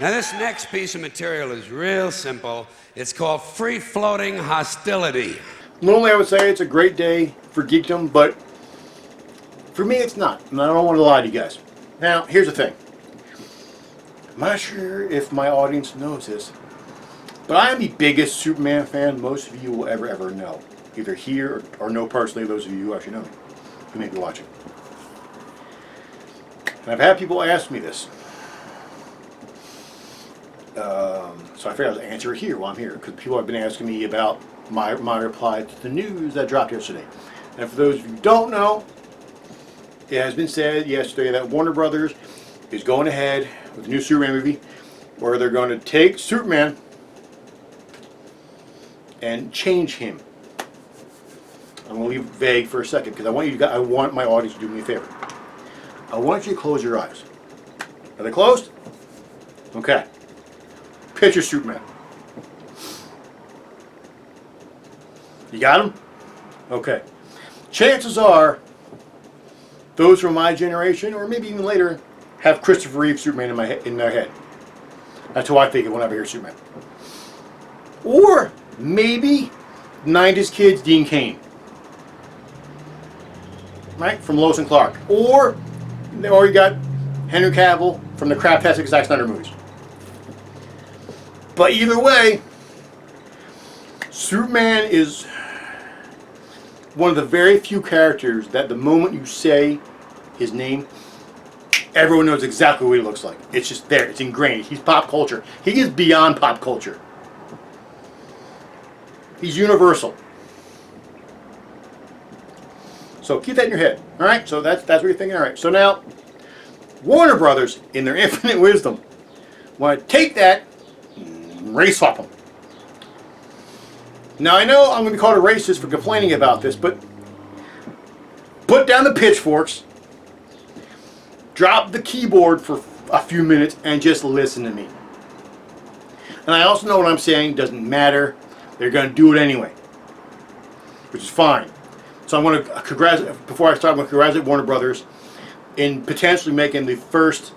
Now, this next piece of material is real simple. It's called Free-Floating Hostility. Normally I would say it's a great day for geekdom, but for me it's not. And I don't want to lie to you guys. Now, here's the thing. I'm not sure if my audience knows this, but I am the biggest Superman fan most of you will ever know. Either here or know personally, those of you who actually know me, who may be watching. And I've had people ask me this. So I figured I'd answer it here while I'm here, because people have been asking me about my reply to the news that dropped yesterday. And for those of you who don't know, it has been said yesterday that Warner Brothers is going ahead with a new Superman movie where they're going to take Superman and change him. I'm going to leave it vague for a second because I want my audience to do me a favor. I want you to close your eyes. Are they closed? Okay. Picture Superman. You got him? Okay. Chances are, those from my generation, or maybe even later, have Christopher Reeve Superman in their head. That's how I think of whenever I hear Superman. Or maybe 90s kids Dean Cain. Right? From Lois and Clark. Or you got Henry Cavill from the craptastic Zack Snyder movies. But either way, Superman is one of the very few characters that the moment you say his name, everyone knows exactly what he looks like. It's just there. It's ingrained. He's pop culture. He is beyond pop culture. He's universal. So keep that in your head. All right? So that's what you're thinking. All right. So now, Warner Brothers, in their infinite wisdom, want to take that and race swap them. Now I know I'm going to be called a racist for complaining about this, but put down the pitchforks, drop the keyboard for a few minutes, and just listen to me. And I also know what I'm saying doesn't matter. They're going to do it anyway, which is fine. So I'm going to congratulate, before I start, I'm going to congratulate Warner Brothers in potentially making the first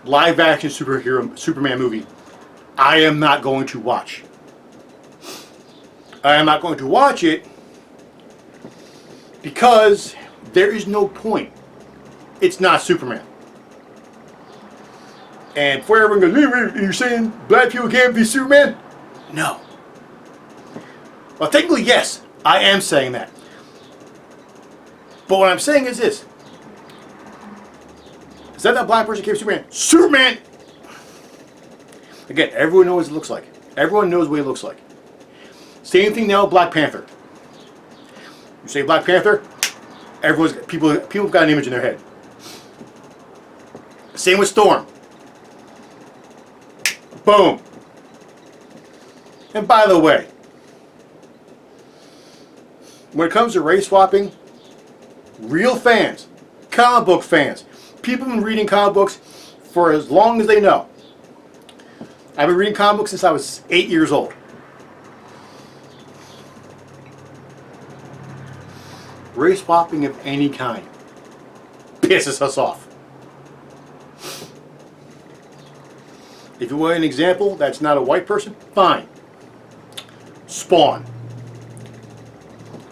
live-action Superman movie I am not going to watch. I am not going to watch it because there is no point. It's not Superman. And before everyone goes, you're saying black people can't be Superman? No. Well, technically, yes, I am saying that. But what I'm saying is this. Is that black person can't be Superman? Superman! Again, everyone knows what it looks like. Everyone knows what he looks like. Same thing now with Black Panther. You say Black Panther, people have got an image in their head. Same with Storm. Boom. And by the way, when it comes to race swapping, real fans, comic book fans, people have been reading comic books for as long as they know. I've been reading comic books since I was 8 years old. Race swapping of any kind pisses us off. If you want an example that's not a white person, fine. Spawn.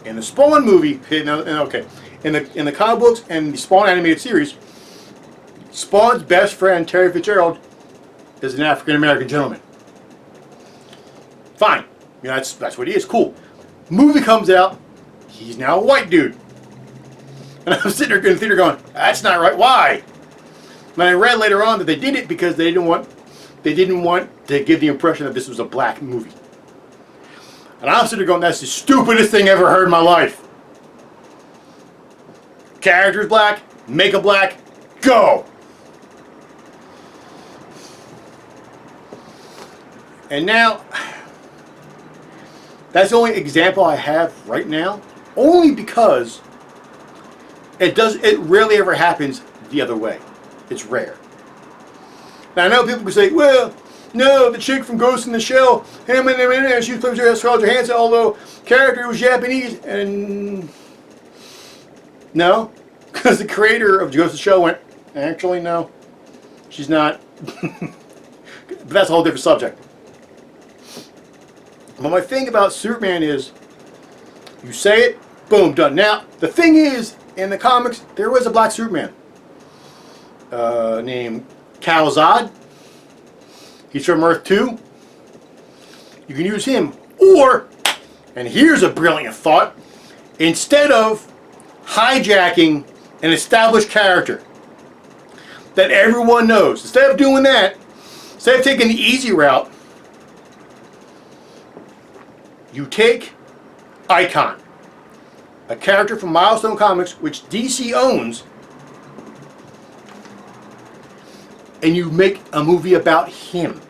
In the Spawn movie, in the comic books and the Spawn animated series, Spawn's best friend, Terry Fitzgerald, is an African American gentleman. Fine. You know, that's what he is. Cool. Movie comes out, he's now a white dude. And I'm sitting there in the theater going, that's not right. Why? And I read later on that they did it because they didn't want to give the impression that this was a black movie. And I'm sitting there going, that's the stupidest thing I ever heard in my life. Character's black, makeup black, go! And now, that's the only example I have right now, only because it rarely ever happens the other way. It's rare. Now I know people can say, well, no, the chick from Ghost in the Shell, she plays her Scarlett Johansson, although character was Japanese, and no, because the creator of Ghost in the Shell went, actually no, she's not. But that's a whole different subject. But my thing about Superman is, you say it, boom, done. Now, the thing is, in the comics, there was a black Superman named Kal-Zod. He's from Earth 2. You can use him. Or, and here's a brilliant thought, instead of hijacking an established character that everyone knows, instead of doing that, instead of taking the easy route, you take Icon, a character from Milestone Comics, which DC owns, and you make a movie about him.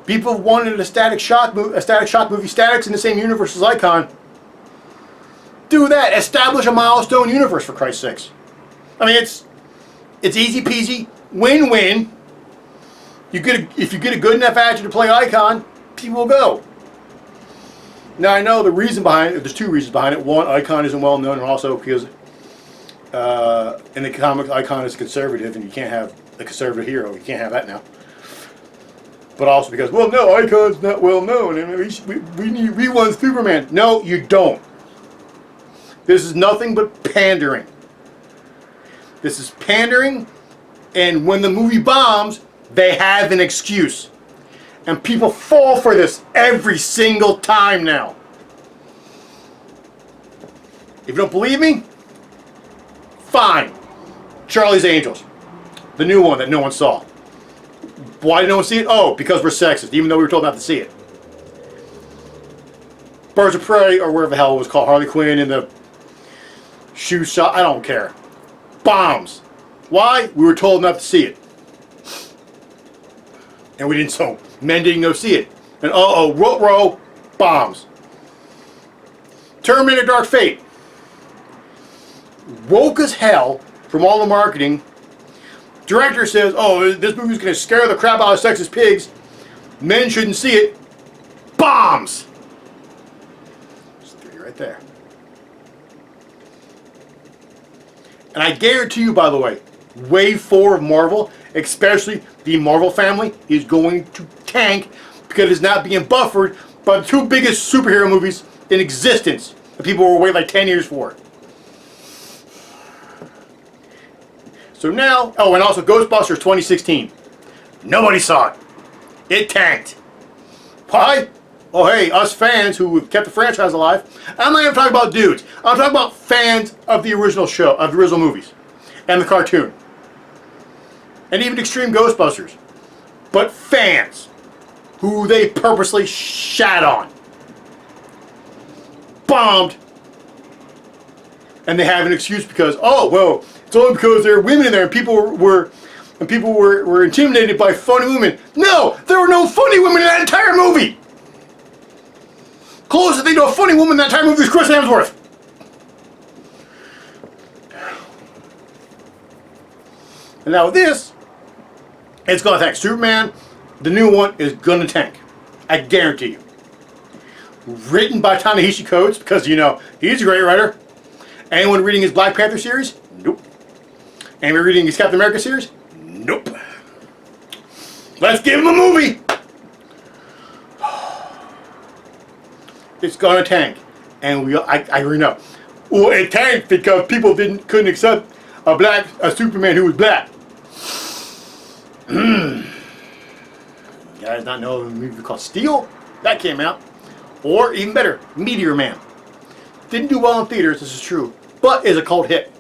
People wanted a Static Shock movie, Static's in the same universe as Icon. Do that. Establish a Milestone universe, for Christ's sakes. I mean, it's easy peasy, win-win. If you get a good enough actor to play Icon, people will go. Now I know the reason behind it. There's two reasons behind it. One, Icon isn't well known, and also because in the comics, Icon is conservative, and you can't have a conservative hero. You can't have that now. But also because, well, no, Icon's not well known, and we need reruns Superman. No, you don't. This is nothing but pandering. This is pandering, and when the movie bombs, they have an excuse. And people fall for this every single time now. If you don't believe me, fine. Charlie's Angels. The new one that no one saw. Why did no one see it? Oh, because we're sexist, even though we were told not to see it. Birds of Prey, or whatever the hell it was called, Harley Quinn in the shoe shop, I don't care. Bombs. Why? We were told not to see it. And we didn't, so men didn't go see it. And row, bombs. Terminator Dark Fate. Woke as hell from all the marketing. Director says, oh, this movie's going to scare the crap out of sexist pigs. Men shouldn't see it. Bombs! There's three right there. And I guarantee you, by the way, Wave 4 of Marvel, especially the Marvel family, is going to tank because it's not being buffered by the two biggest superhero movies in existence that people were waiting like 10 years for. So now, oh, and also Ghostbusters 2016. Nobody saw it. It tanked. Why? Oh, hey, us fans who have kept the franchise alive. I'm not even talking about dudes. I'm talking about fans of the original show, of the original movies, and the cartoon. And even Extreme Ghostbusters. But fans who they purposely shat on. Bombed. And they have an excuse because, oh, well, it's only because there are women in there and people were intimidated by funny women. No, there were no funny women in that entire movie. Closest thing to a funny woman in that entire movie is Chris Hemsworth. And now with this, it's going to tank. Superman, the new one, is going to tank. I guarantee you. Written by Ta-Nehisi Coates, because, you know, he's a great writer. Anyone reading his Black Panther series? Nope. Anyone reading his Captain America series? Nope. Let's give him a movie! It's gonna tank. And I already know. Well, it tanked because people couldn't accept a Superman who was black. You guys not know a movie called Steel? That came out. Or, even better, Meteor Man. Didn't do well in theaters, this is true, but is a cult hit.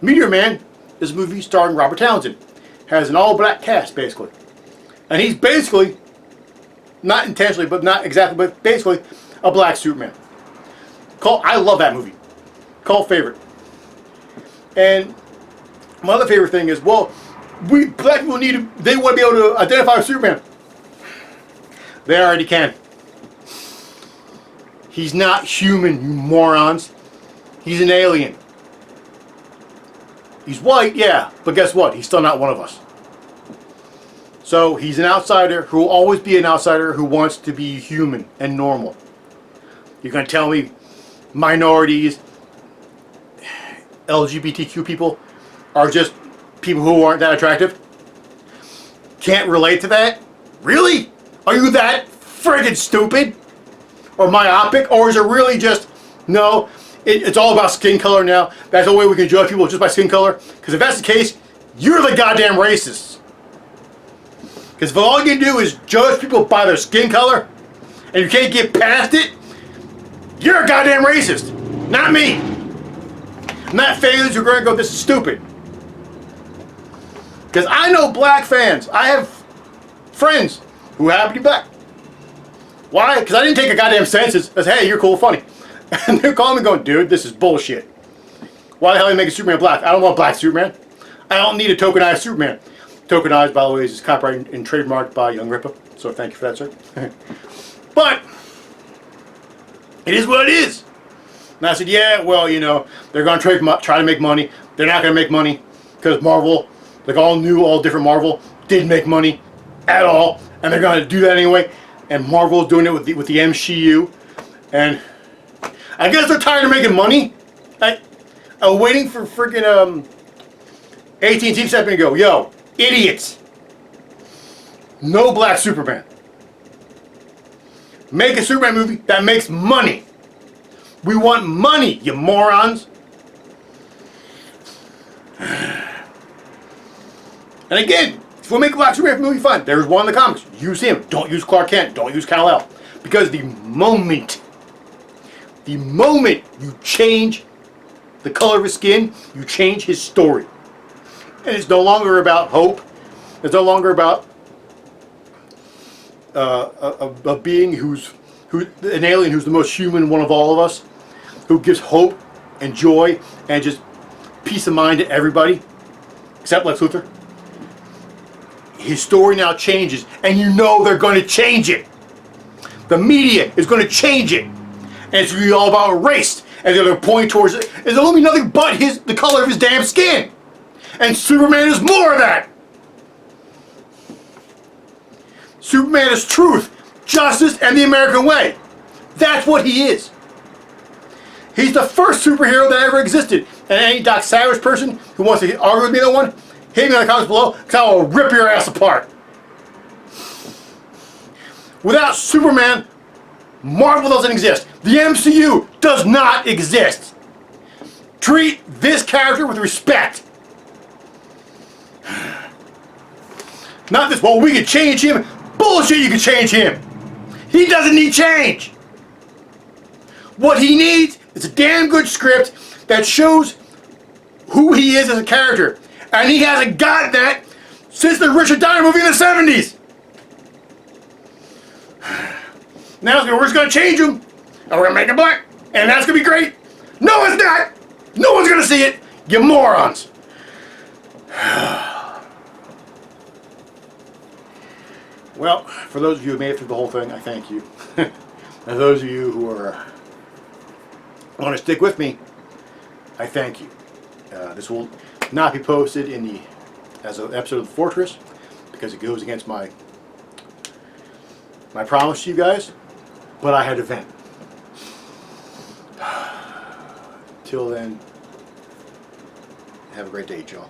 Meteor Man is a movie starring Robert Townsend. Has an all-black cast, basically. And he's basically, not intentionally, but not exactly, but basically, a black Superman. I love that movie. Cult favorite. And my other favorite thing is, well, black people they want to be able to identify with Superman. They already can. He's not human, you morons. He's an alien. He's white, yeah, but guess what? He's still not one of us. So he's an outsider who will always be an outsider who wants to be human and normal. You're going to tell me minorities, LGBTQ people are just people who aren't that attractive? can't relate to that? Really? Are you that friggin' stupid? Or myopic? Or is it really just, no, it's all about skin color now? That's the way we can judge people, just by skin color? Because if that's the case, you're the goddamn racist. Because if all you can do is judge people by their skin color, and you can't get past it, you're a goddamn racist. Not me. Not fans who are going to go, this is stupid. Because I know black fans. I have friends who happen to be black. Why? Because I didn't take a goddamn census as, hey, you're cool, funny. And they're calling me going, dude, this is bullshit. Why the hell are you making Superman black? I don't want black Superman. I don't need a tokenized Superman. Tokenized, by the way, is copyrighted and trademarked by Young Ripper. So thank you for that, sir. But it is what it is. And I said, yeah, well, you know, they're going to try to make money. They're not going to make money because Marvel, like all different Marvel, didn't make money at all. And they're going to do that anyway. And Marvel's doing it with the MCU. And I guess they're tired of making money. I'm waiting for freaking AT&T to step in and go, yo, idiots. No black Superman. Make a Superman movie that makes money. We want money, you morons. And again, if we'll make a black Superman movie, fine. There's one in the comics. Use him. Don't use Clark Kent. Don't use Kal-El. Because the moment you change the color of his skin, you change his story. And it's no longer about hope. It's no longer about a being who's an alien who's the most human one of all of us, who gives hope and joy and just peace of mind to everybody, except Lex Luthor. His story now changes, and you know they're going to change it. The media is going to change it, and it's going to be all about race, and they're going to point towards it. It's going to be nothing but the color of his damn skin, and Superman is more of that. Superman is truth, justice, and the American way. That's what he is. He's the first superhero that ever existed. And any Doc Savage person who wants to argue with me on one, hit me in the comments below, because I will rip your ass apart. Without Superman, Marvel doesn't exist. The MCU does not exist. Treat this character with respect. Not this, well, we can change him. Bullshit, you can change him. He doesn't need change. What he needs is a damn good script that shows who he is as a character. And he hasn't gotten that since the Richard Donner movie in the 70s. Now we're just going to change him. And we're going to make him black. And that's going to be great. No, it's not. No one's going to see it. You morons. Well, for those of you who made it through the whole thing, I thank you. And those of you who want to stick with me, I thank you. This will not be posted as an episode of The Fortress because it goes against my promise to you guys. But I had to vent. Till then, have a great day, y'all.